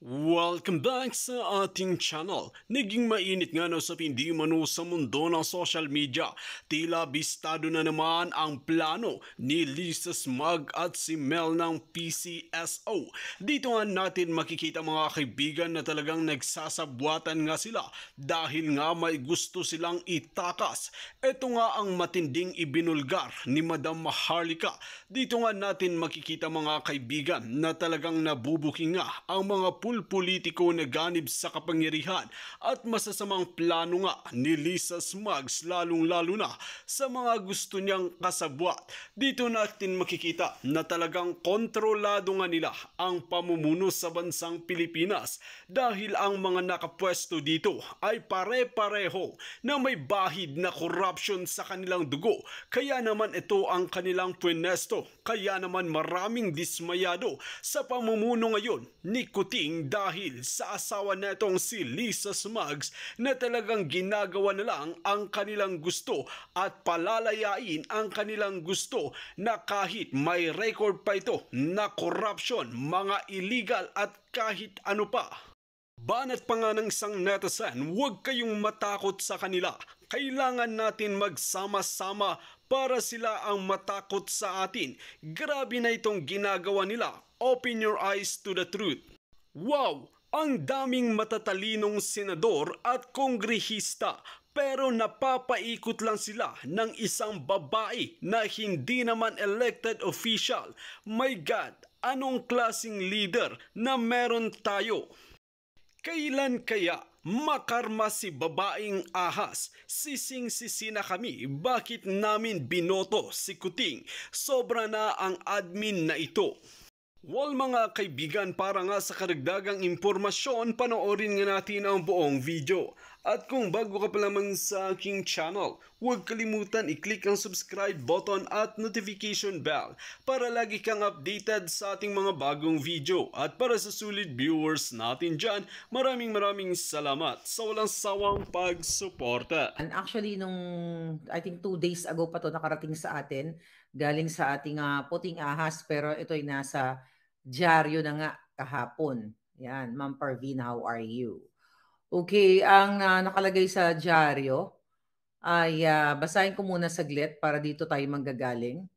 Welcome back sa ating channel. Naging mainit nga na sa hindi mano sa mundo ng social media. Tila bistado na naman ang plano ni Lisa Smug at si Mel ng PCSO. Dito nga natin makikita mga kaibigan na talagang nagsasabwatan nga sila dahil nga may gusto silang itakas. Ito nga ang matinding ibinulgar ni Madam Maharlika. Dito nga natin makikita mga kaibigan na talagang nabubuking nga ang mga politiko na ganib sa kapangyarihan at masasamang plano nga ni Lisa Smugs lalong-lalo na sa mga gusto niyang kasabwat. Dito natin makikita na talagang kontrolado nga nila ang pamumuno sa bansang Pilipinas dahil ang mga nakapwesto dito ay pare-pareho na may bahid na corruption sa kanilang dugo. Kaya naman ito ang kanilang pwesto. Kaya naman maraming dismayado sa pamumuno ngayon ni Kuting dahil sa asawa netong si Lisa Smugs na talagang ginagawa na lang ang kanilang gusto at palalayain ang kanilang gusto na kahit may record pa ito na corruption, mga illegal at kahit ano pa. Banat pa nga ng isang netizen, huwag kayong matakot sa kanila. Kailangan natin magsama-sama para sila ang matakot sa atin. Grabe na itong ginagawa nila. Open your eyes to the truth. Wow! Ang daming matatalinong senador at kongrehista pero napapaikot lang sila ng isang babae na hindi naman elected official. My God! Anong klaseng leader na meron tayo? Kailan kaya makarma si babaeng ahas? Sising-sisi na kami, bakit namin binoto si Kuting? Sobra na ang admin na ito. Well mga kaibigan, para nga sa karagdagang impormasyon, panoorin nga natin ang buong video. At kung bago ka pa lamang sa aking channel, huwag kalimutan i-click ang subscribe button at notification bell para lagi kang updated sa ating mga bagong video. At para sa sulit viewers natin dyan, maraming salamat sa walang sawang pagsuporta. And actually, I think 2 days ago pa to nakarating sa atin, galing sa ating puting ahas, pero ito ay nasa dyaryo na nga kahapon. Yan, Ma'am Parveen, how are you? Okay, ang nakalagay sa dyaryo ay basahin ko muna saglit para dito tayo manggagaling.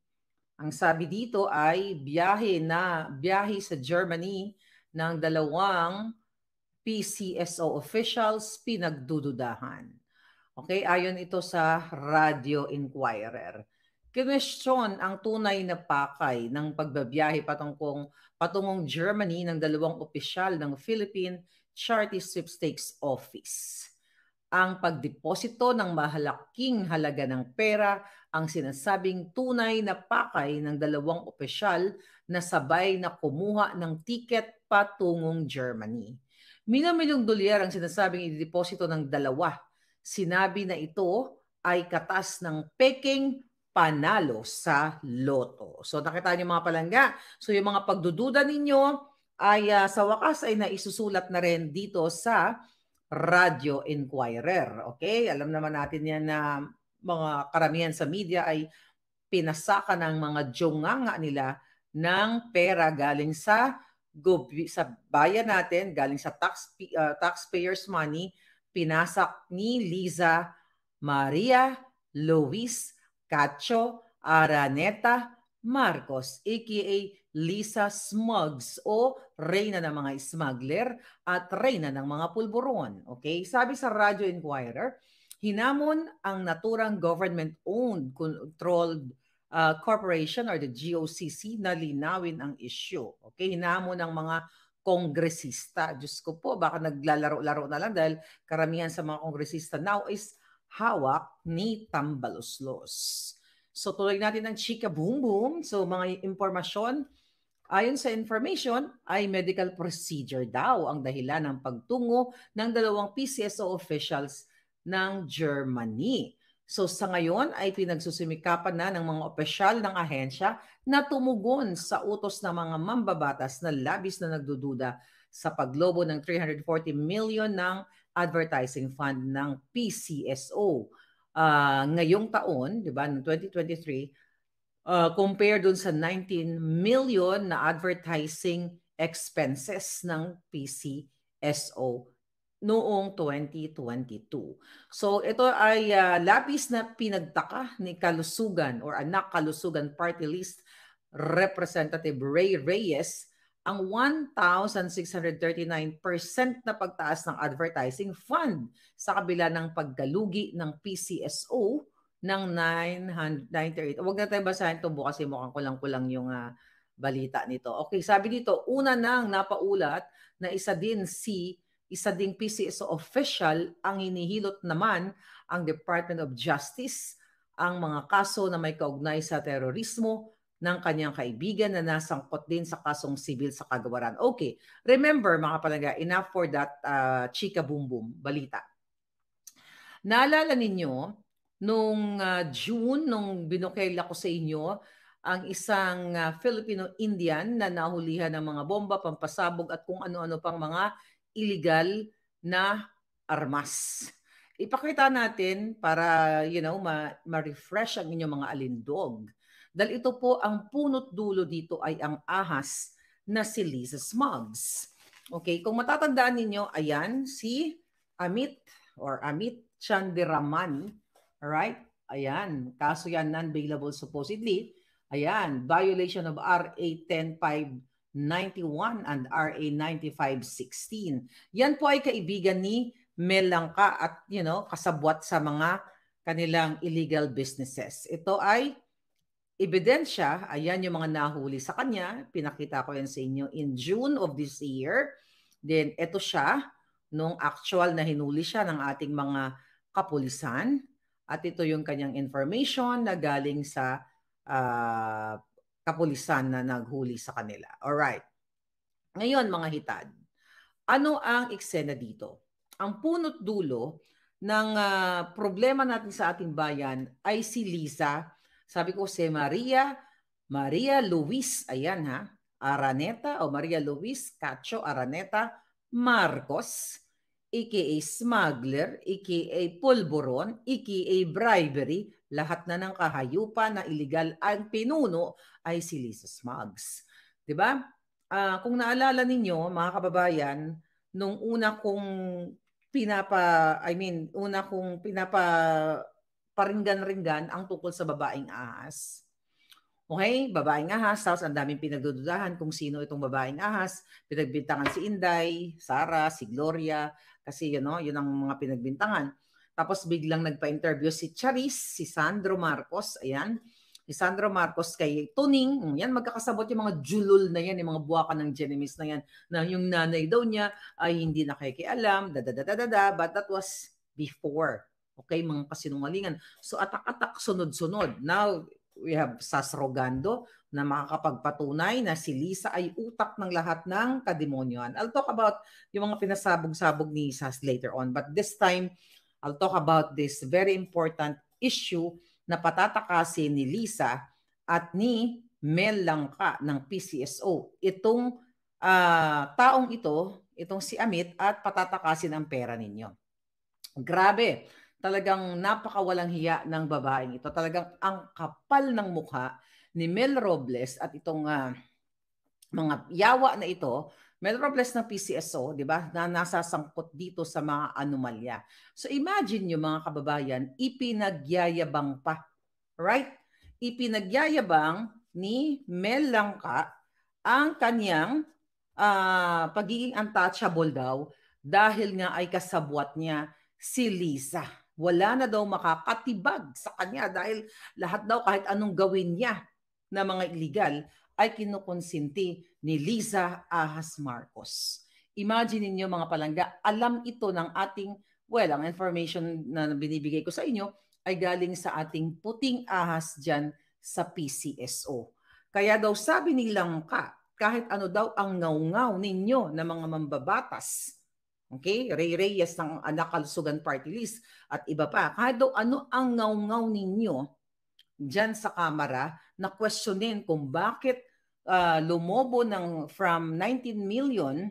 Ang sabi dito ay biyahe sa Germany ng dalawang PCSO officials pinagdududahan. Okay, ayon ito sa Radio Inquirer. Kinwestiyon ang tunay na pakay ng pagbabiyahe patungong Germany ng dalawang opisyal ng Philippine Charity Sweepstakes Office. Ang pagdeposito ng mahalaking halaga ng pera ang sinasabing tunay na pakay ng dalawang opisyal na sabay na kumuha ng tiket patungong Germany. Milyon-milyong dolyar ang sinasabing ideposito ng dalawa. Sinabi na ito ay katas ng peking panalo sa loto. So nakita niyo mga palangga. So yung mga pagdududa ninyo ay sa wakas ay naisusulat na rin dito sa Radio Inquirer. Okay? Alam naman natin yan na mga karamihan sa media ay pinasaka ng mga jonganga nila ng pera galing sa bayan natin, galing sa taxpayers money, pinasak ni Liza Maria Luis Cacho Araneta Marcos, aka Lisa Smugs o Reyna ng mga smuggler at Reyna ng mga pulburon. Okay? Sabi sa Radio Inquirer, hinamon ang naturang government-owned, controlled corporation or the GOCC na linawin ang issue. Okay? Hinamon ng mga kongresista. Diyos ko po, baka naglalaro-laro na lang dahil karamihan sa mga kongresista now is hawak ni Tambaloslos. So tuloy natin ang chika boom boom. So mga impormasyon, ayon sa information ay medical procedure daw ang dahilan ng pagtungo ng dalawang PCSO officials ng Germany. So sa ngayon ay pinagsusumikapan na ng mga opisyal ng ahensya na tumugon sa utos ng mga mambabatas na labis na nagdududa sa paglobo ng 340 million ng advertising fund ng PCSO. Ngayong taon, di ba, ng 2023, compare dun sa 19 million na advertising expenses ng PCSO noong 2022. So ito ay labis na pinagtaka ni Kalusugan or Anak Kalusugan Party List Representative Ray Reyes ang 1,639% na pagtaas ng advertising fund sa kabila ng paggalugi ng PCSO ng 998. Huwag na tayo basahin ito bukas kasi mukhang kulang-kulang yung balita nito. Okay, sabi dito, una nang napaulat na isa ding PCSO official ang hinihilot naman ang Department of Justice ang mga kaso na may kaugnay sa terorismo ng kanyang kaibigan na nasangkot din sa kasong sibil sa kagawaran. Okay, remember mga kapalaga, enough for that chika boom boom balita. Naalala ninyo, nung June, nung binukela ko sa inyo, ang isang Filipino-Indian na nahulihan ng mga bomba, pampasabog at kung ano-ano pang mga illegal na armas. Ipakita natin para, ma-refresh ang inyong mga alindog. Dahil ito po, ang punot dulo dito ay ang ahas na si Lisa Smuggs. Okay, kung matatandaan ninyo, ayan, si Amit Chandiraman. Alright? Ayan, kaso yan non-bailable supposedly. Ayan, violation of RA 10591 and RA 9516. Yan po ay kaibigan ni Mel Langka at kasabwat sa mga kanilang illegal businesses. Ito ay ebidensya, ayan yung mga nahuli sa kanya. Pinakita ko yan sa inyo in June of this year. Then ito siya, nung actual na hinuli siya ng ating mga kapulisan. At ito yung kanyang information na galing sa kapulisan na naghuli sa kanila. Alright. Ngayon mga hitad, ano ang eksena dito? Ang punot dulo ng problema natin sa ating bayan ay si Lisa. Sabi ko si Maria Luis, ayan Araneta o Maria Luis Cacho Araneta Marcos, aka smuggler, aka pulburon, aka bribery, lahat na ng kahayupan na illegal ang pinuno ay si Lisa Smuggs. 'Di ba? Kung naalala ninyo, mga kababayan, nung una kong paringgan-ringgan ang tungkol sa babaeng ahas. Okay, babaeng ahas, tapos ang daming pinagdududahan kung sino itong babaeng ahas. Pinagbintangan si Inday, Sara, si Gloria, kasi yun ang mga pinagbintangan. Tapos biglang nagpa-interview si Charis, si Sandro Marcos, ayan. Si Sandro Marcos kay Tuning, yan magkakasabot yung mga julul na yan, yung mga buwakan ng Genemis na yan, na yung nanay daw niya ay hindi nakikialam, but that was before. Okay, mga kasinungalingan. So atak-atak, sunod-sunod. Now, we have Sas Rogando na makakapagpatunay na si Lisa ay utak ng lahat ng kademonyohan. I'll talk about yung mga pinasabog-sabog ni Sas later on. But this time, I'll talk about this very important issue na patatakasin ni Lisa at ni Mel Langka ng PCSO. Itong taong itong si Amit at patatakasin ang pera ninyo. Grabe. Talagang napakawalang hiya ng babaeng ito. Talagang ang kapal ng mukha ni Mel Robles at itong mga yawa na ito, Mel Robles ng PCSO, di ba, na nasasangkot dito sa mga anomalya. So imagine nyo mga kababayan, ipinagyayabang pa. Right? Ipinagyayabang ni Mel Langka ang kanyang pagiging untouchable daw dahil nga ay kasabwat niya si Lisa. Wala na daw makakatibag sa kanya dahil lahat daw kahit anong gawin niya na mga illegal ay kinukonsinti ni Lisa Ahas Marcos. Imagine niyo mga palangga, alam ito ng ating, ang information na binibigay ko sa inyo ay galing sa ating puting ahas dyan sa PCSO. Kaya daw sabi ni Langka, kahit ano daw ang ngaw-ngaw ninyo na mga mambabatas, okay, Ray Reyes ng Anak Kalusugan Party List at iba pa, kahit daw ano ang ngaw-ngaw ninyo dyan sa kamera na questionin kung bakit lumobo from 19 million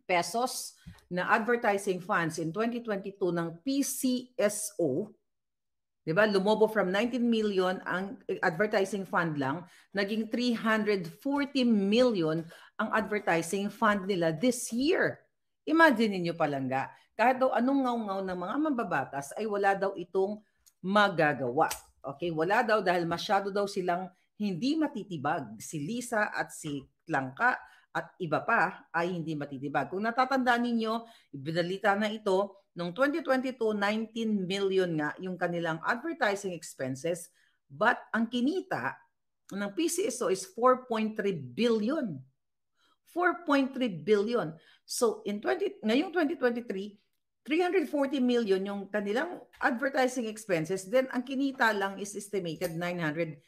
pesos na advertising funds in 2022 ng PCSO, diba? Lumobo from 19 million ang advertising fund lang, naging 340 million ang advertising fund nila this year. Imagine niyo palangga, kahit daw anong ngaw-ngaw ng mga mambabatas ay wala daw itong magagawa. Okay, wala daw dahil masyado daw silang hindi matitibag. Si Lisa at si Langka at iba pa ay hindi matitibag. Kung natatandaan ninyo, ibinalita na ito, noong 2022, 19 million nga yung kanilang advertising expenses, but ang kinita ng PCSO is 4.3 billion. 4.3 billion. So ngayong 2023, 340 million yung kanilang advertising expenses, then ang kinita lang is estimated 983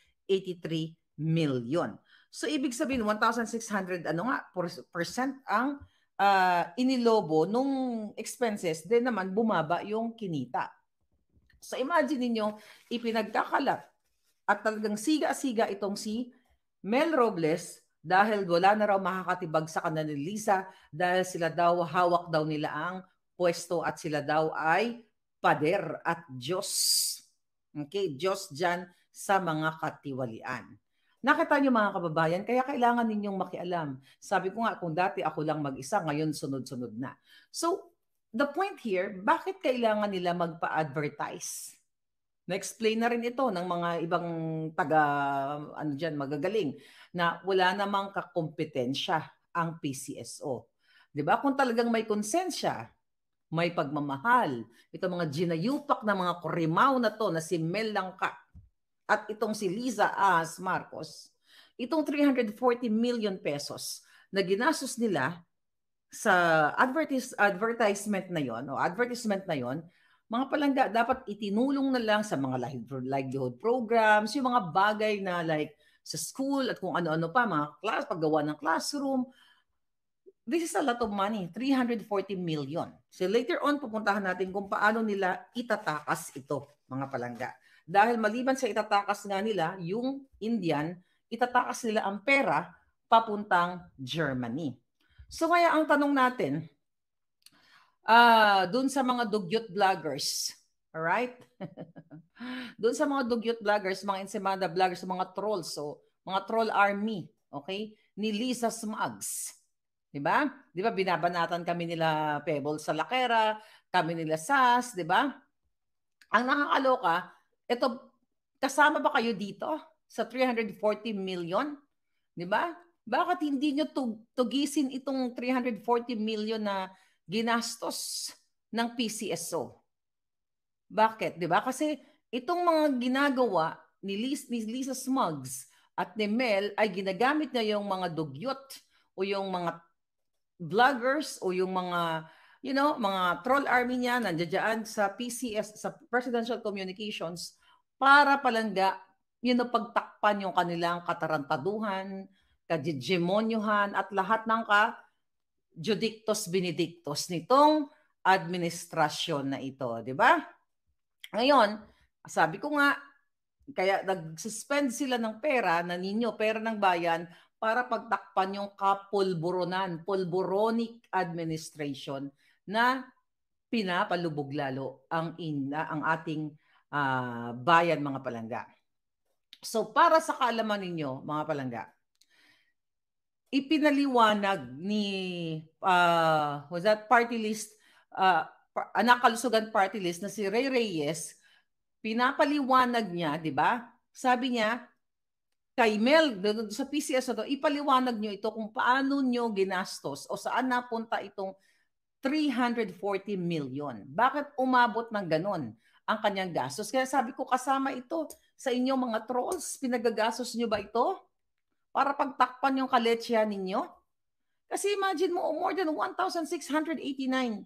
million. So ibig sabihin 1,600 percent ang inilobo nung expenses, then naman bumaba yung kinita. So imagine niyo, ipinagkakalat at talagang siga-siga itong si Mel Robles dahil wala na raw makakatibag sa kanila ni Lisa dahil sila daw, hawak daw nila ang pwesto at sila daw ay pader at Diyos. Okay, Diyos dyan sa mga katiwalian. Nakita niyo mga kababayan, kaya kailangan ninyong makialam. Sabi ko nga, kung dati ako lang mag-isa, ngayon sunod-sunod na. So, the point here, bakit kailangan nila magpa-advertise? Na-explain na rin ito ng mga ibang magagaling na wala namang kakompetensya ang PCSO. 'Di ba? Kung talagang may konsensya, may pagmamahal, itong mga ginayupak na mga kurimaw na to na si Mel Langka at itong si Liza As Marcos, itong 340 million pesos na ginastos nila sa advertisement na yon o advertisement na yon, mga palangga, dapat itinulong na lang sa mga livelihood programs, yung mga bagay na like sa school at kung ano-ano pa, mga class, paggawa ng classroom. This is a lot of money, 340 million. So later on, pupuntahan natin kung paano nila itatakas ito, mga palangga. Dahil maliban sa itatakas nga nila, yung Indian, itatakas nila ang pera papuntang Germany. So kaya ang tanong natin, doon sa mga dugyot vloggers, alright? Doon sa mga dugyot vloggers, mga Ensemada vloggers, mga trolls, so mga troll army, okay? Ni Lisa Smugs. Diba? Diba binabanatan kami nila Pebble sa Lakera, kami nila Sas, diba? Ang nakakaloka, ito, kasama ba kayo dito sa 340 million? Diba? Bakit hindi nyo tugisin itong 340 million na ginastos ng PCSO? Bakit? Diba? Kasi itong mga ginagawa ni Lisa Smugs at ni Mel ay ginagamit niya yung mga dugyot o yung mga vloggers o yung mga mga troll army niya nandiyan sa PCS, sa Presidential Communications, para palangga pagtakpan yung kanilang katarantaduhan, kademonyohan at lahat ng judictos benedictos nitong administrasyon na ito, di ba? Ngayon, sabi ko nga, kaya nag-suspend sila ng pera pera ng bayan, para pagtakpan yung pulboronic administration na pinapalubog lalo ang ating bayan, mga palangga. So para sa kaalaman ninyo, mga palangga, ipinaliwanag ni party list, nakalusugan party list na si Ray Reyes, pinapaliwanag niya, di ba? Sabi niya, kay Mel, sa PCS na to, ipaliwanag nyo ito kung paano nyo ginastos o saan napunta itong 340 million. Bakit umabot ng ganon ang kanyang gastos? Kaya sabi ko, kasama ito sa inyong mga trolls. Pinagagastos nyo ba ito para pagtakpan yung kaletsya ninyo? Kasi imagine mo, more than 1,689%,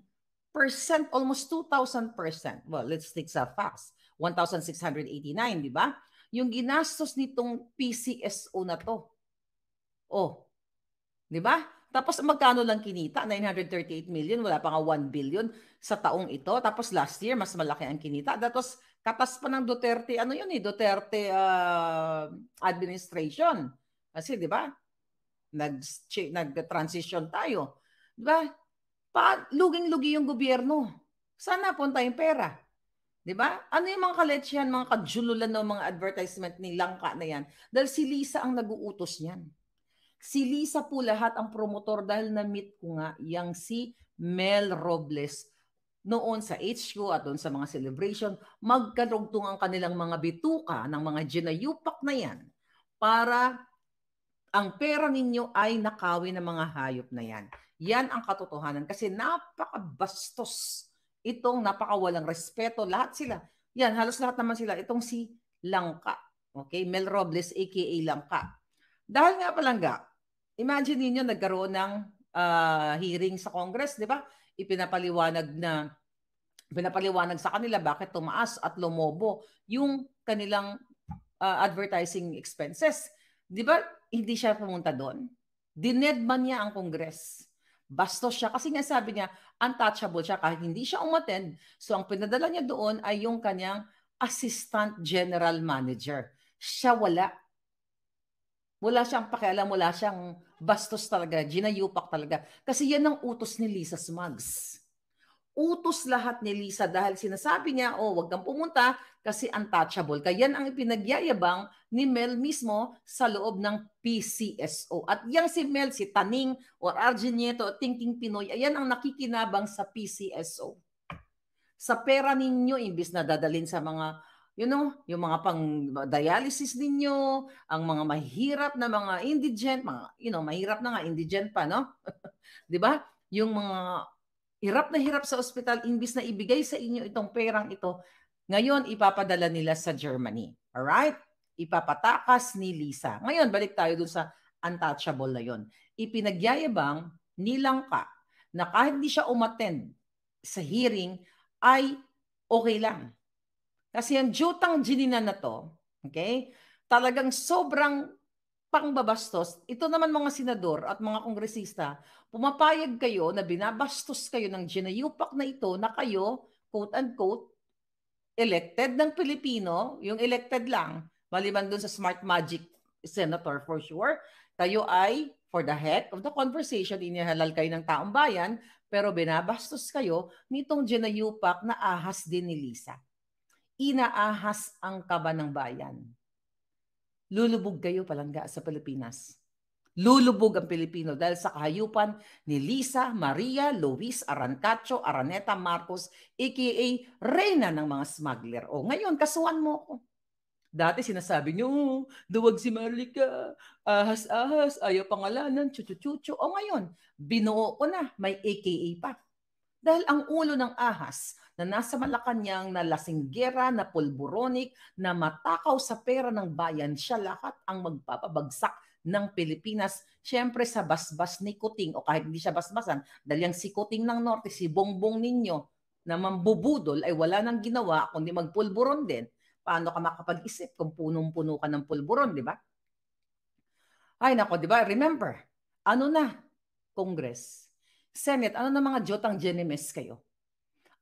almost 2,000%. Well, let's stick sa facts. 1,689, di ba? Yung ginastos nitong PCSO na to. Oh, di ba? Tapos magkano lang kinita? 938 million, wala pa nga 1 billion sa taong ito. Tapos last year, mas malaki ang kinita. Tapos katas pa ng Duterte, Duterte administration. Kasi di ba? Nag-transition tayo. Di ba? Luging-lugi yung gobyerno. Saan napunta yung pera? Diba? Ano yung mga kaletsyan, mga kajululan ng mga advertisement ni Langka na yan? Dahil si Lisa ang nag-uutos niyan. Si Lisa po lahat ang promotor dahil na-meet ko nga yang si Mel Robles noon sa HQ at doon sa mga celebration, magkarugtong ang kanilang mga bituka ng mga ginayupak na yan para ang pera ninyo ay nakawin ng mga hayop na yan. Yan ang katotohanan kasi napakabastos itong napakawalang respeto. Lahat sila. Yan, halos lahat naman sila. Itong si Langka. Okay? Mel Robles aka Langka. Dahil nga palangga, imagine niyo nagkaroon ng hearing sa Congress, di ba? Pinapaliwanag sa kanila bakit tumaas at lumobo yung kanilang advertising expenses. Di ba hindi siya pumunta doon? Dinedman niya ang Congress. Bastos siya kasi nga sabi niya untouchable siya kahit hindi siya umattend. So ang pinadala niya doon ay yung kanyang assistant general manager. Siya wala. Wala siyang pakialam, wala siyang bastos talaga, ginayupak talaga. Kasi yan ang utos ni Lisa Smugs. Utos lahat ni Lisa dahil sinasabi niya, oh, wag kang pumunta kasi untouchable. Kaya yan ang ipinagyayabang ni Mel mismo sa loob ng PCSO. At yang si Mel, si Taning or Arjen Nieto, Thinking Pinoy, ayan ang nakikinabang sa PCSO. Sa pera ninyo, imbis na dadalhin sa mga, yung mga pang dialysis ninyo, ang mga mahirap na mga indigent, mga, mahirap na nga, indigent pa, no? 'Di ba? Yung mga hirap na hirap sa ospital, imbis na ibigay sa inyo itong perang ito, ngayon ipapadala nila sa Germany. Alright? Ipapatakas ni Lisa. Ngayon, balik tayo dun sa untouchable na yon. Ipinagyayabang ni Langka na kahit hindi siya umattend sa hearing, ay okay lang. Kasi yung jutang ginina na to, okay, talagang sobrang pangbabastos. Ito naman mga senador at mga kongresista, pumapayag kayo na binabastos kayo ng ginayupak na ito na kayo, quote-unquote, elected ng Pilipino, yung elected lang, maliban dun sa smart magic senator for sure, kayo ay, for the heck of the conversation, inihalal kayo ng taong bayan, pero binabastos kayo nitong ginayupak na ahas din ni Lisa. Inaahas ang kaba ng bayan. Lulubog kayo palangga sa Pilipinas. Lulubog ang Pilipino dahil sa kahayupan ni Lisa Maria Luis Arancacho Araneta Marcos aka Reyna ng mga smuggler. O ngayon, kasuhan mo ko. Dati sinasabi niyo, duwag si Marlica, ahas-ahas, ayaw pangalanan, chuchu-chuchu. O ngayon, binuo ko na, may AKA pa. Dahil ang ulo ng ahas na nasa Malacanang na lasinggera, na pulburonic, na matakaw sa pera ng bayan, siya lahat ang magpapabagsak ng Pilipinas. Siyempre sa basbas ni Kuting, o kahit hindi siya basbasan, dahil yung si Kuting ng Norte, si Bongbong ninyo, na mambubudol ay wala nang ginawa kundi magpulburon din. Paano ka makapag-isip kung punong-puno ka ng pulburon, di ba? Ay nako, di ba? Remember, ano na? Congress, Senate, ano na mga jotang genimes kayo?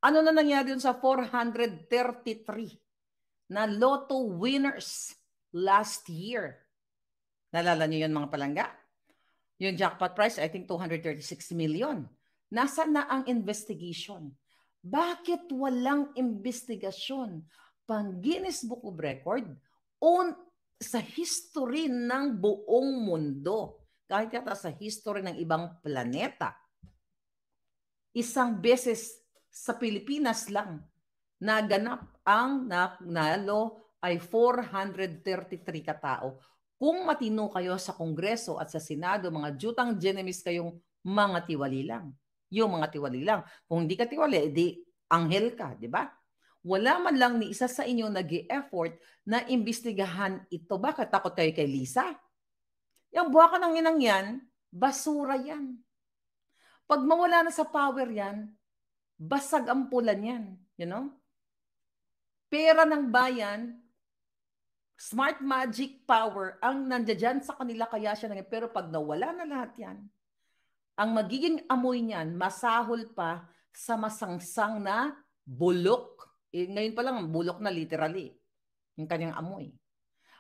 Ano na nangyari dun sa 433 na lotto winners last year? Nalala niyo yun mga palangga? Yung jackpot price, I think 236 million. Nasaan na ang investigation? Bakit walang investigasyon? Pang Guinness Book of Record sa history ng buong mundo, kahit yata sa history ng ibang planeta, isang beses sa Pilipinas lang naganap ang nalo ay 433 katao. Kung matino kayo sa Kongreso at sa Senado, mga jutang genemies kayong mga tiwali lang. Yung mga tiwali lang. Kung hindi ka tiwali, edi anghel ka, di ba? Wala man lang ni isa sa inyo nag-i-effort na imbestigahan ito. Bakit takot kayo kay Lisa? Yung buwaka ng inang yan, basura yan. Pag mawala na sa power yan, basag ang pulan yan. You know? Pera ng bayan, smart magic power, ang nandiyan sa kanila kaya siya nangyay. Pero pag nawala na lahat yan, ang magiging amoy niyan, masahol pa sa masangsang na bulok. Ngayon pa lang, bulok na literally. Yung kanyang amoy.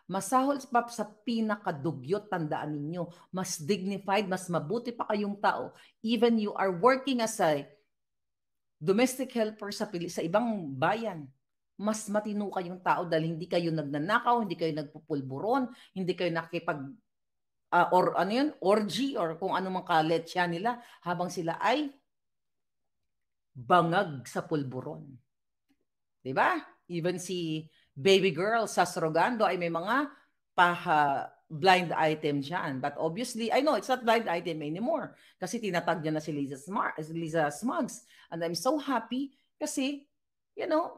Masahol pa sa pinakadugyot, tandaan ninyo. Mas dignified, mas mabuti pa kayong tao. Even you are working as a domestic helper sa ibang bayan. Mas matino kayong tao dahil hindi kayo nagnanakaw, hindi kayo nagpupulburon, hindi kayo nakikipag or ano yun, orgy or kung ano mang kaletya nila habang sila ay bangag sa pulburon. 'Di ba? Even si baby girl sa Srogando ay may mga blind item dyan. But obviously, I know it's not blind item anymore kasi tinatag niya na si Liza Smugs. And I'm so happy kasi,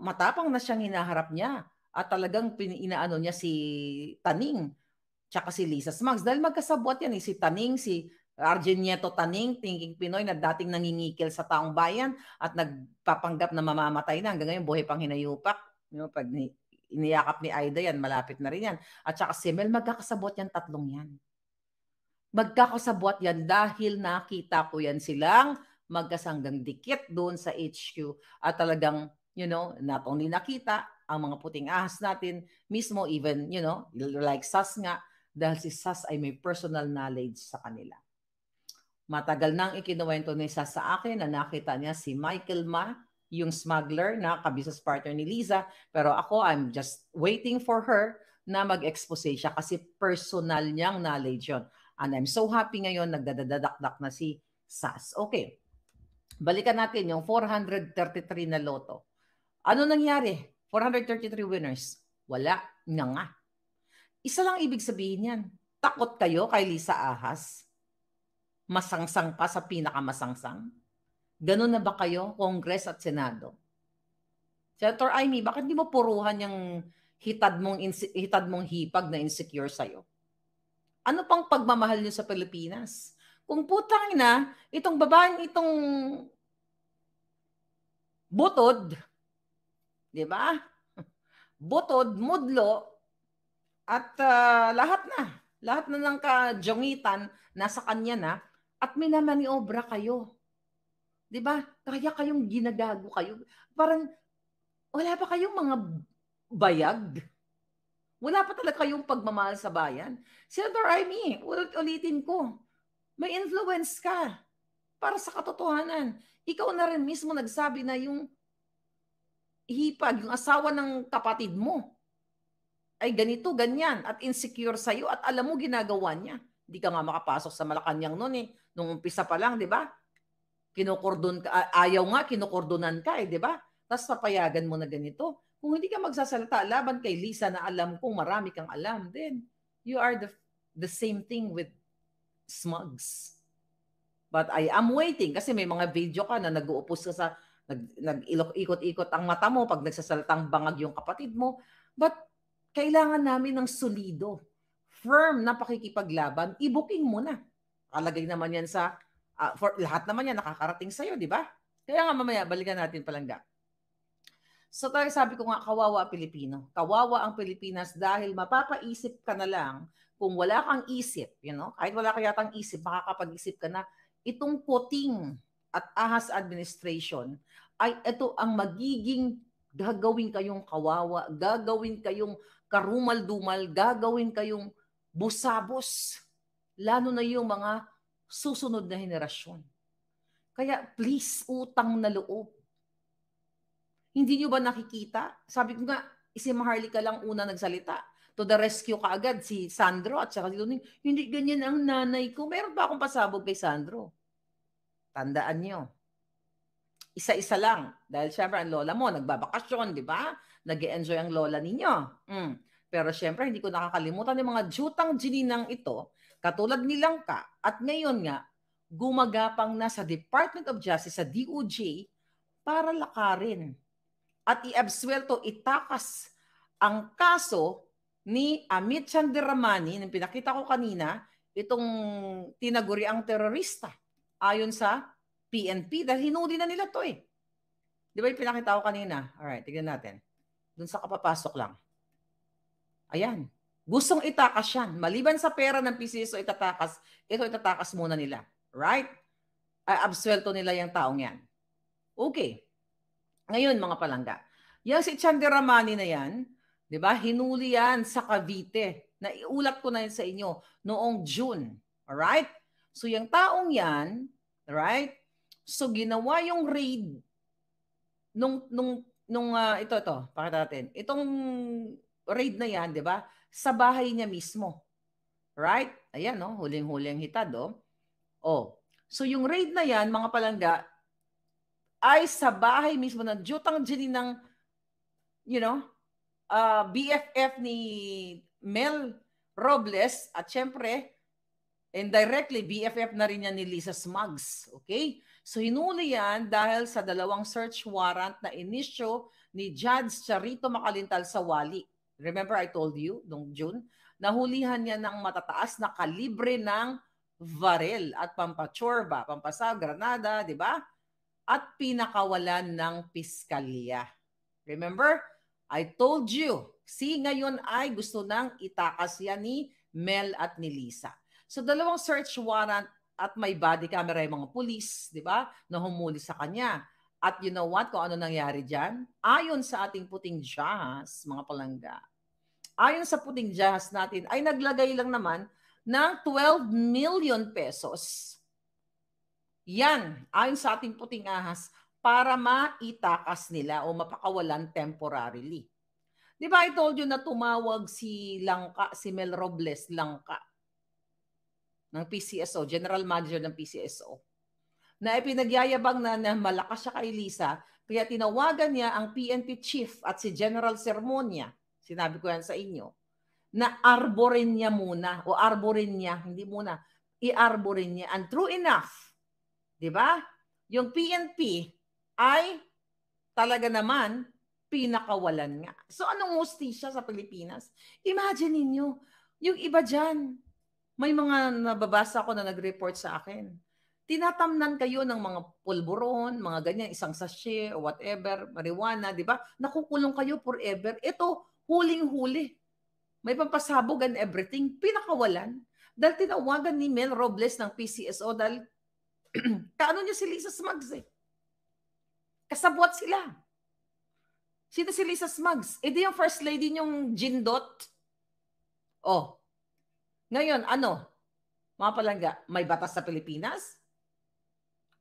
matapang na siyang hinaharap niya at talagang inaano niya si Taning tsaka si Liza Smugs dahil magkasabwat yan si Taning, si Arjen Nieto Taning, thinking Pinoy na dating nangingikil sa taong bayan at nagpapanggap na mamamatay na hanggang ngayon buhay pang hinayupak. Pag iniyakap ni Aida yan, malapit na rin yan. At saka si Mel, magkakasabwat yan, tatlong yan. Magkakasabwat yan dahil nakita ko yan silang magkasanggang dikit doon sa HQ at talagang, not only nakita ang mga puting ahas natin mismo, even, like Sas nga, dahil si Sas ay may personal knowledge sa kanila. Matagal nang ikinuwento ni Sas sa akin na nakita niya si Michael Ma, yung smuggler na ka-business partner ni Liza. Pero ako, I'm just waiting for her na mag-expose siya kasi personal niyang knowledge yun. And I'm so happy ngayon, nagdadadakdak na si Sas. Okay. Balikan natin yung 433 na loto. Ano nangyari? 433 winners. Wala na nga. Isa lang ibig sabihin yan. Takot kayo kay Lisa Ahas? Masangsang pa sa pinakamasangsang? Ganun na ba kayo, Congress at Senado? Senator Amy, bakit di mo puruhan yung hitad mong hipag na insecure sa'yo? Ano pang pagmamahal niyo sa Pilipinas? Kung putang ina, itong babaeng itong butod, di ba? Butod, mudlo, at lahat na ng kajongitan nasa kanya na, at minamaniobra kayo. Di ba? Kaya kayong ginagago kayo. Parang wala pa kayong mga bayag. Wala pa talaga kayong pagmamahal sa bayan. Senator Amy, ulitin ko, may influence ka para sa katotohanan. Ikaw na rin mismo nagsabi na yung hipag, yung asawa ng kapatid mo, ay ganito, ganyan, at insecure sa'yo, at alam mo ginagawa niya. Hindi ka nga makapasok sa Malacanang noon eh. Nung umpisa pa lang, di ba? Kinokordon ka, ayaw nga, kinokordonan ka eh, di ba? Tapos papayagan mo na ganito. Kung hindi ka magsasalita laban kay Lisa na alam kong marami kang alam, then you are the same thing with Smugs. But I am waiting kasi may mga video ka na nag-uupos ka sa, nag-ikot-ikot ang mata mo pag nagsasalitang bangag yung kapatid mo. But kailangan namin ng solido, firm na pakikipaglaban, i-booking mo na. Kalagay naman yan sa, for lahat naman yan nakakarating sa'yo, di ba? Kaya nga mamaya, balikan natin palangga. So tayo sabi ko nga, kawawa ang Pilipino. Kawawa ang Pilipinas dahil mapapaisip ka na lang kung wala kang isip, kahit wala ka yatang isip, makakapag-isip ka na, itong puting at ahas administration ay ito ang magiging gagawin kayong kawawa, gagawin kayong karumal-dumal, gagawin kayong busabos, lalo na yung mga susunod na henerasyon. Kaya please, utang na loob. Hindi nyo ba nakikita? Sabi ko nga, si Maharlika lang una nagsalita. To the rescue kaagad si Sandro at saka si Luning. Hindi ganyan ang nanay ko. Meron pa akong pasabog kay Sandro. Tandaan nyo. Isa-isa lang. Dahil syempre ang lola mo nagbabakasyon, di ba? Nag-e-enjoy ang lola ninyo. Pero syempre hindi ko nakakalimutan yung mga jutang gininang ito, katulad ni Langka, at ngayon nga, gumagapang na sa Department of Justice, sa DOJ, para lakarin at i-absuelto, itakas ang kaso ni Amit Chandiramani, na pinakita ko kanina, itong tinaguriang terorista ayon sa PNP dahil hinuli na nila to eh. Di ba yung pinakita ko kanina? Alright, tignan natin. Doon sa kapapasok lang. Ayan. Gustong itakas yan. Maliban sa pera ng PCSO itatakas, ito itatakas muna nila. Right? Absuelto nila yung taong yan. Okay. Ngayon mga palangga, yung si Chandiramani na yan, di ba, hinuli yan sa Cavite. Naiulat ko na yun sa inyo noong June. Alright? So yung taong yan, right? So ginawa yung raid nung ito, pakita natin. Itong raid na yan, di ba? Sa bahay niya mismo. Right? Ayan, no? Huling-huling hitad, oh. Oh. So yung raid na yan, mga palangga, ay sa bahay mismo ng Jutang Jini ng, you know, BFF ni Mel Robles at syempre, indirectly, BFF na rin yan ni Lisa Smugs. Okay? So hinuli yan dahil sa dalawang search warrant na inisyo ni Judge Charito Macalintal sa Wali. Remember I told you noong June, nahulihan niya ng matataas na kalibre ng baril at pampachorba, pampasag, granada, di ba? At pinakawalan ng piskalya. Remember? I told you, ngayon ay gusto nang itakas yan ni Mel at ni Lisa. So dalawang search warrant at may body camera yung mga pulis, di ba? Na humuli sa kanya. At you know what? Kung ano nangyari dyan? Ayon sa ating puting jahas, mga palangga. Ayon sa puting jahas natin, ay naglagay lang naman ng 12 million pesos. Yan, ayon sa ating puting ahas, para maitakas nila o mapakawalan temporarily. Di ba I told you na tumawag si Langka, si Mel Robles Langka ng PCSO, General Manager ng PCSO, na ipinagyayabang na malakas siya kay Lisa, kaya tinawagan niya ang PNP Chief at si General Sermonia, sinabi ko yan sa inyo, na arborin niya muna, o arborin niya, hindi muna, i-arborin niya. And true enough, di ba? Yung PNP ay talaga naman pinakawalan nga. So anong hustisya sa Pilipinas? Imagine ninyo, yung iba dyan, may mga nababasa ko na nag-report sa akin. Tinatamnan kayo ng mga pulburon, mga ganyan, isang sachet o whatever, marijuana, di ba? Nakukulong kayo forever. Ito, huling-huli. May pampasabog and everything, pinakawalan. Dahil tinawagan ni Mel Robles ng PCSO dahil kaano niya si Lisa Smugs eh. Kasabwat sila. Sino si Lisa Smugs? Eh di yung first lady niyong Jindot. Oh. Ngayon, ano? Mga palangga, may batas sa Pilipinas?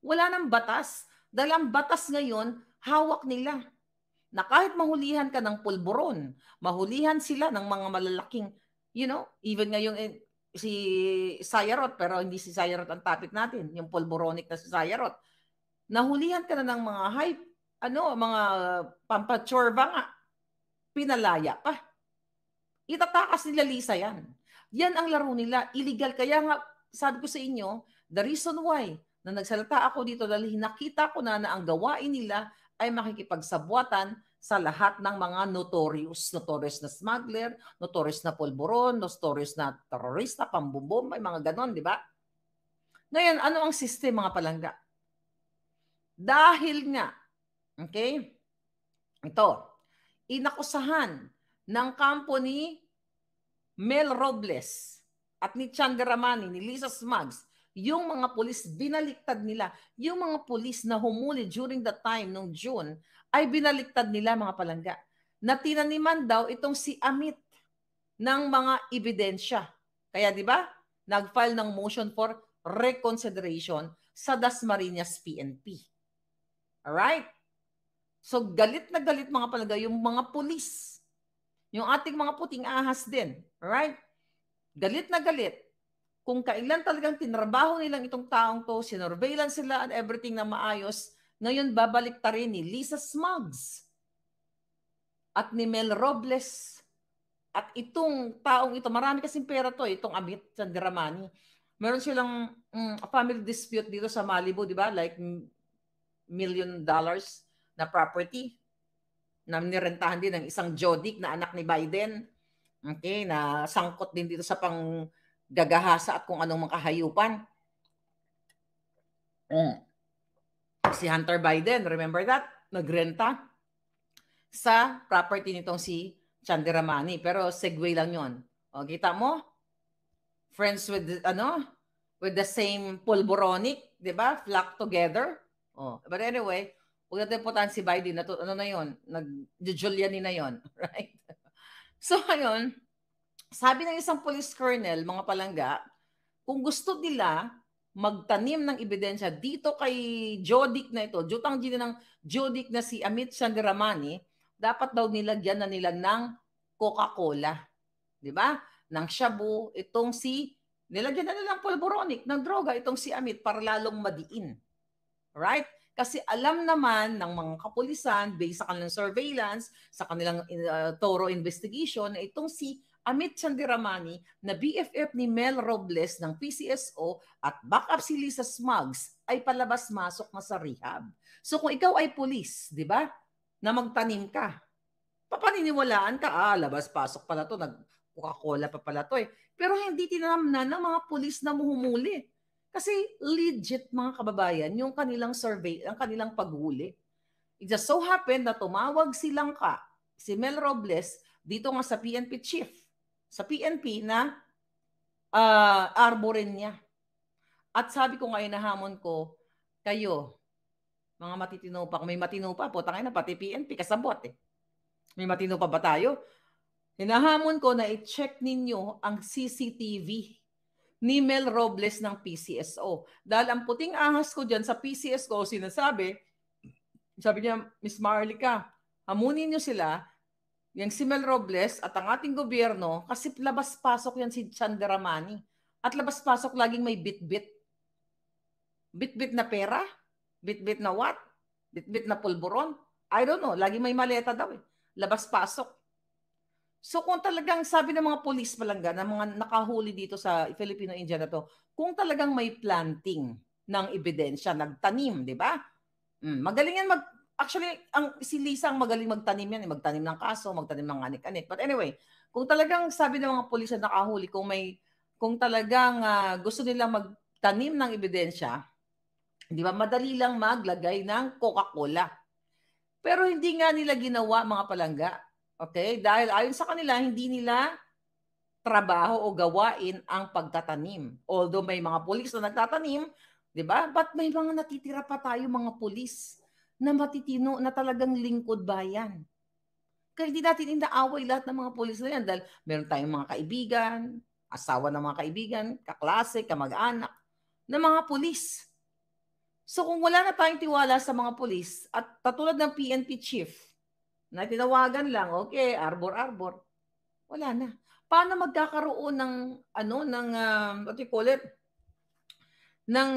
Wala nang batas. Dahil ang batas ngayon, hawak nila. Na kahit mahulihan ka ng pulburon, mahulihan sila ng mga malalaking, you know, even ngayong si Sayarot, pero hindi si Sayarot ang topic natin, yung pulburonic na si Sayarot. Nahulihan ka na ng mga hype, mga pampachorba nga, pinalaya pa. Itatakas nila Lisa yan. Yan ang laro nila, illegal. Kaya nga, sabi ko sa inyo, the reason why na nagsalita ako dito dahil nakita ko na ang gawain nila ay makikipagsabuatan sa lahat ng mga notorious na smuggler, notorious na pulburon, notorious na terorista, pambubom, may mga ganon, di ba? Ngayon, ano ang system, mga palangga? Dahil nga, okay, ito, inakusahan ng kampo ni Mel Robles at ni Chandaramani, ni Lisa Smugs, yung mga pulis, binaliktad nila. Yung mga pulis na humuli during the time nung June, ay binaliktad nila, mga palangga, na tinaniman daw itong si Amit ng mga ebidensya. Kaya di ba, nag-file ng motion for reconsideration sa Dasmariñas PNP. Alright? So galit na galit, mga palangga, yung mga pulis. Yung ating mga puting ahas din. Alright? Galit na galit. Kung kailan talagang tinrabaho nilang itong taong to, sinorveillance sila and everything na maayos, ngayon babalik ta rin ni Lisa Smugs at ni Mel Robles at itong taong ito, marami kasing pera to, itong Amit Chandaramani. Meron silang family dispute dito sa Malibu, di ba? Like $1 million na property na nirentahan din ng isang Jodik na anak ni Biden. Okay, na sangkot din dito sa pang gagahasa at kung anong makahayupan. Si Hunter Biden, remember that? Nagrenta sa property nitong si Chandaramani. Pero segue lang yon. O, kita mo? Friends with, with the same pulboronic, di ba? Flock together. Oh, but anyway, huwag natin putan si Biden. Na yun? Nag-Juliani na yun. Right? So, ayun, sabi ng isang police colonel, mga palangga, kung gusto nila magtanim ng ebidensya dito kay Jodik na ito, jutang gina ng Jodik na si Amit Chandaramani, dapat daw nilagyan na nila ng Coca-Cola. Di ba? ng shabu, itong si, nilagyan na nilang pulboronic ng droga, itong si Amit para lalong madiin. Right? Kasi alam naman ng mga kapulisan, based sa kanilang surveillance, sa kanilang thorough investigation, na itong si Amit Chandiramani na BFF ni Mel Robles ng PCSO at backup si Lisa Smugs ay palabas-masok na sa rehab. So kung ikaw ay pulis, di ba, na magtanim ka, papaniniwalaan ka, labas-pasok pala to, nag-Coca-Cola pa pala to eh. Pero hindi tinamnan ng mga pulis na muhumuli. Kasi legit mga kababayan, yung kanilang survey, ang kanilang paghuli. It just so happened na tumawag silang si Mel Robles, dito nga sa PNP chief, sa PNP na arborin niya. At sabi ko ngayon, nahamon ko, kayo, mga matitino pa, kung may matino pa po, tangay na pati PNP, kasabot eh. May matino pa ba tayo? Hinahamon ko na i-check ninyo ang CCTV ni Mel Robles ng PCSO. Dahil ang puting ahas ko dyan sa PCSO, sinasabi, sabi niya, Miss Marlica, hamunin niyo sila, yung si Mel Robles at ang ating gobyerno, kasi labas-pasok yan si Chandiramani. At labas-pasok laging may bit-bit. Bit-bit na pera? Bit-bit na what? Bit-bit na pulburon? I don't know. Laging may maleta daw eh. Labas-pasok. So kung talagang sabi ng mga police palangga, ng mga nakahuli dito sa Filipino-India na to, kung talagang may planting ng ebidensya, nagtanim, di ba? Magaling yan actually, si Lisa ang magaling magtanim yan, magtanim ng kaso, magtanim ng anik-anik. But anyway, kung talagang sabi ng mga pulis na nakahuli, kung talagang gusto nilang magtanim ng ebidensya, di ba, madali lang maglagay ng Coca-Cola. Pero hindi nga nila ginawa, mga palangga. Okay? Dahil ayon sa kanila, hindi nila trabaho o gawain ang pagtatanim. Although may mga pulis na nagtatanim, di ba? But may mga natitira pa tayo mga pulis na matitino na talagang lingkod bayan. Kaya hindi natin inaaway lahat ng mga pulis na yan dahil meron tayong mga kaibigan, asawa ng mga kaibigan, kaklase, kamag-anak, na mga pulis. So kung wala na tayong tiwala sa mga pulis at katulad ng PNP chief na tinawagan lang, okay, arbor-arbor, wala na. Paano magkakaroon ng what you call it? Ng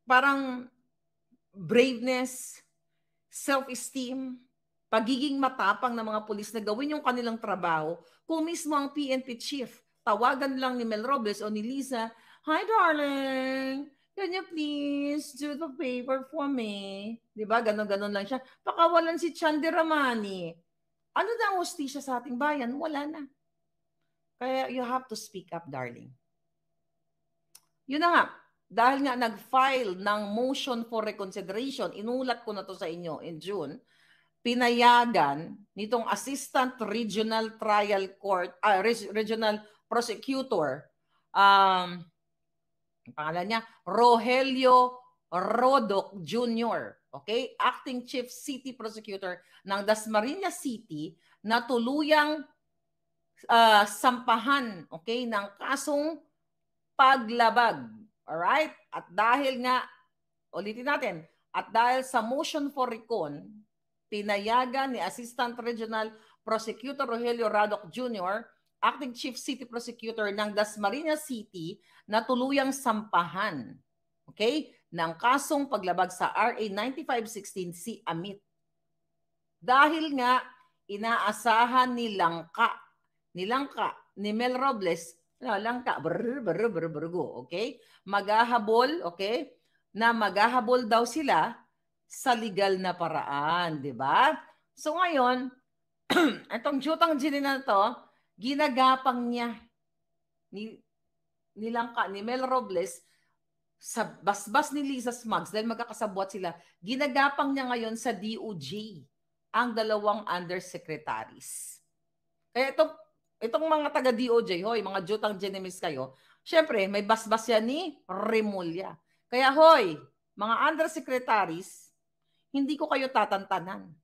parang braveness, self-esteem, pagiging matapang ng mga pulis na gawin yung kanilang trabaho kung mismo ang PNP chief, tawagan lang ni Mel Robles o ni Lisa, "Hi darling, can you please do the favor for me?" Diba? Ganon-ganon lang siya. Pakawalan si Chandiramani. Ano na ang hustisya sa ating bayan? Wala na. Kaya you have to speak up, darling. Yun na nga. Dahil nga nag-file ng motion for reconsideration, inulat ko na to sa inyo in June, pinayagan nitong Assistant Regional Trial Court, Regional Prosecutor, pangalan niya, Rogelio Rodoc Jr., okay? Acting Chief City Prosecutor ng Dasmariñas City na tuluyang sampahan, okay, ng kasong paglabag. Alright? At dahil nga, ulitin natin, at dahil sa motion for recon, pinayagan ni Assistant Regional Prosecutor Rogelio Rodoc Jr., Acting Chief City Prosecutor ng Dasmariñas City, na tuluyang sampahan, okay, ng kasong paglabag sa RA 9516 si Amit. Dahil nga, inaasahan ni Mel Robles, okay? Maghahabol, okay? Na maghahabol daw sila sa legal na paraan, di ba? So ngayon, itong Jutang Jinin na to, ginagapang niya ni Mel Robles sa basbas ni Lisa Smugs dahil magkakasabwat sila. Ginagapang niya ngayon sa DOJ ang dalawang undersecretaries. Kaya itong mga taga-DOJ, hoy, mga Jutang Jinemis kayo, syempre, may basbas yan ni Remulla. Kaya, hoy, mga undersecretaries, hindi ko kayo tatantanan.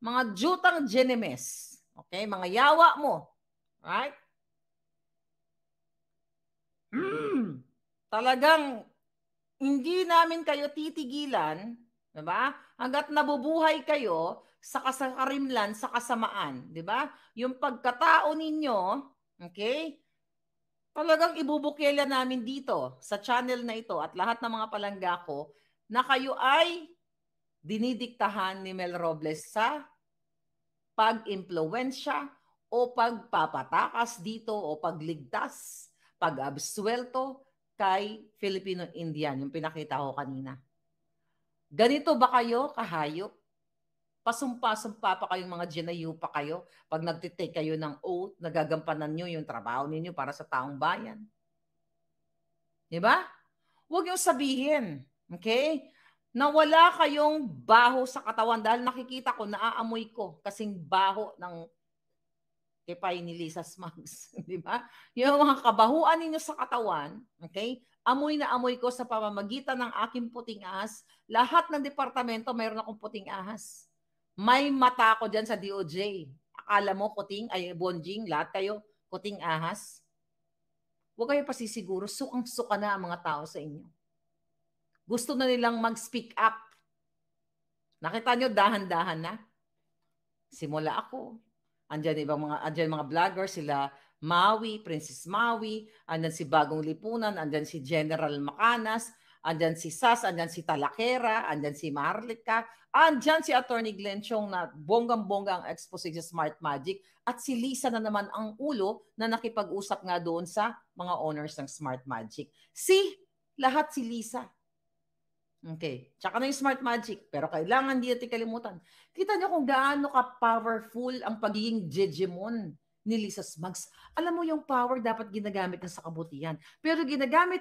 Mga Jutang Jinemis, okay, mga yawa mo, right? Talagang hindi namin kayo titigilan, Diba? Hanggat nabubuhay kayo sa kasakarimlan, sa kasamaan, di ba? Yung pagkatao ninyo, okay? Talagang ibubukyela namin dito sa channel na ito at lahat ng mga palangga ko na kayo ay dinidiktahan ni Mel Robles sa pag-impluensya o pagpapatakas dito o pagligtas, pag-absuelto kay Filipino Indian, yung pinakita ko kanina. Ganito ba kayo kahayop? Pasumpa-sumpa pa kayong mga GNU pa kayo pag nagtitake kayo ng oath, nagagampanan nyo yung trabaho ninyo para sa taong bayan. Di ba? Huwag yung sabihin, okay? Na wala kayong baho sa katawan dahil nakikita ko, naaamoy ko kasing baho ng kipay ni Lisa Smugs. Di ba? Yung mga kabahuan ninyo sa katawan, okay? Amoy na amoy ko sa pamamagitan ng aking puting ahas. Lahat ng departamento mayroon akong puting ahas. May mata ko dyan sa DOJ. Akala mo kuting, ay bonjing, lahat kayo kuting ahas? Huwag kayo pasisiguro, sukang-suka na ang mga tao sa inyo. Gusto na nilang mag-speak up. Nakita nyo, dahan-dahan na. Simula ako. Andyan mga vloggers, sila Maui, Princess Maui, andyan si Bagong Lipunan, andyan si General Macanas, andyan si Sas, andyan si Talakera, andyan si Marlica, andyan si Attorney Glenn Chong na bonggang-bongga ang expose sa Smart Magic, at si Lisa na naman ang ulo na nakipag-usap nga doon sa mga owners ng Smart Magic. Lahat si Lisa. Okay. Tsaka na yung Smart Magic. Pero kailangan di natin kalimutan. Kita niyo kung gaano ka-powerful ang pagiging Jejemon ni Lisa Smugs. Alam mo yung power dapat ginagamit na sa kabutihan. Pero ginagamit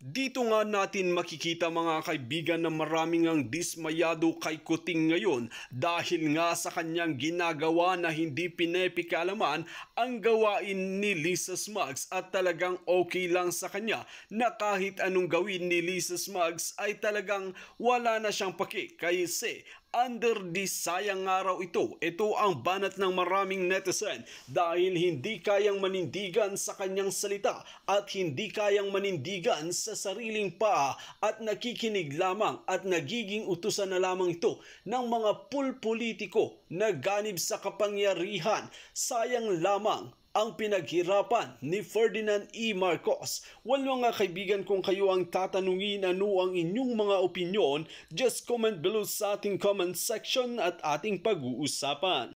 dito nga natin makikita mga kaibigan na maraming ang dismayado kay Kuting ngayon dahil nga sa kanyang ginagawa na hindi pinepikalaman ang gawain ni Lisa Smugs at talagang okay lang sa kanya na kahit anong gawin ni Lisa Smugs ay talagang wala na siyang paki kasi under the sayang araw ito. Ito ang banat ng maraming netizen dahil hindi kayang manindigan sa kanyang salita at hindi kayang manindigan sa sariling paa at nakikinig lamang at nagiging utusan na lamang ito ng mga pulpolitiko na ganib sa kapangyarihan. Sayang lamang ang pinaghirapan ni Ferdinand E. Marcos. Well mga kaibigan, kung kayo ang tatanungin ano ang inyong mga opinyon, just comment below sa ating comment section at ating pag-uusapan.